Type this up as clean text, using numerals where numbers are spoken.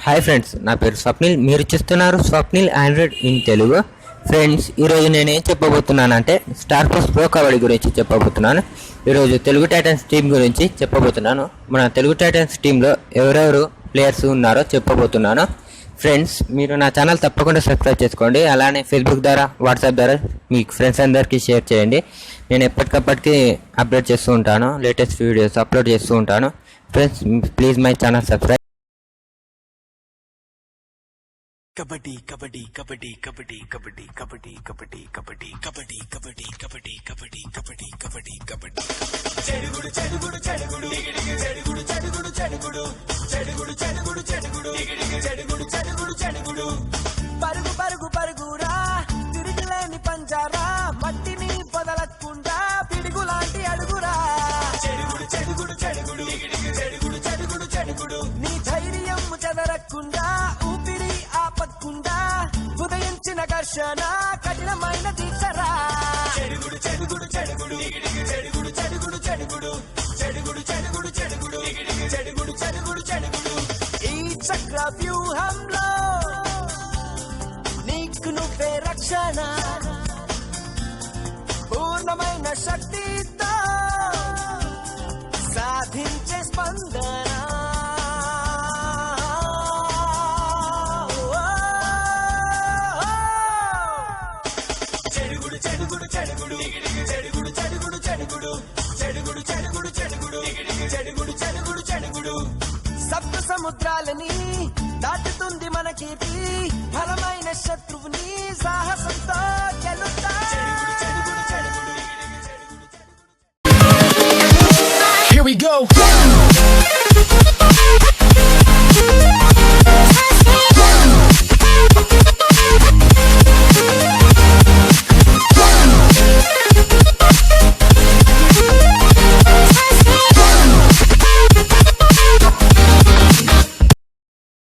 Hi friends, నా పేరు స్వప్నిల్. మీరు చూస్తున్నారు Swapnil Android in Telugu. Friends, ఈరోజు నేనేం చెప్పబోతున్నానంటే స్టార్ ప్లస్ ప్రో కబడ్డీ గురించి చెప్పబోతున్నాను. ఈరోజు తెలుగు టైటన్స్ టీం గురించి చెప్పబోతున్నాను. మన తెలుగు టైటన్స్ టీంలో ఎవరెవరు ప్లేయర్స్ ఉన్నారో చెప్పబోతున్నాను. ఫ్రెండ్స్, మీరు నా ఛానల్ తప్పకుండా సబ్స్క్రైబ్ చేసుకోండి. అలానే ఫేస్బుక్ ద్వారా, వాట్సాప్ ద్వారా మీ ఫ్రెండ్స్ అందరికీ షేర్ చేయండి. నేను ఎప్పటికప్పటికి అప్డేట్ చేస్తూ ఉంటాను, లేటెస్ట్ వీడియోస్ అప్లోడ్ చేస్తూ ఉంటాను. Friends, please my channel subscribe. Kabaddi kabaddi kabaddi kabaddi kabaddi kabaddi kabaddi kabaddi kabaddi kabaddi kabaddi kabaddi kabaddi kabaddi kabaddi చెడుగుడు చెడుగుడు చెడుగుడు చెడుగుడు చెడుగుడు చెడుగుడు చెడుగుడు చెడుగుడు చెడుగుడు చెడుగుడు చెడుగుడు చెడుగుడు పరుగు పరుగు పరుగురా తిరిగిలేని పంజారా మట్టిని పొదలకుండా పిడుగులాంటి అడుగురా చెడుగుడు చెడుగుడు చెడుగుడు చెడుగుడు చెడుగుడు చెడుగుడు నీ ధైర్యం చెదరకుండా ఊపిరి ఆపకుండా ఉదయించిన ఘర్షణ కఠినమైన దీక్షరా చెడుగుడు చెడుగుడు చెడుగుడు చెడుగుడు చెడుగుడు చెడుగుడు చెడుగుడు చెడుగుడు చెడుగుడు చెడుగుడు చెడుగుడు చెడుగుడు ఈ చక్ర వ్యూహంలో నీకు నువ్వే రక్షణ పూర్ణమైన శక్తితో సాధించే స్పందన చెడుగుడు చెడుగుడు చెడుగుడు చెడుగుడు చెడుగుడు చెడుగుడు చెడుగుడు చెడుగుడు చెడుగుడు చెడుగుడు చెడుగుడు చెడుగుడు సప్త సముద్రాలని దాటుతుంది మన కీర్తి బలమైన శత్రువుని సాహసంతో గెలుపు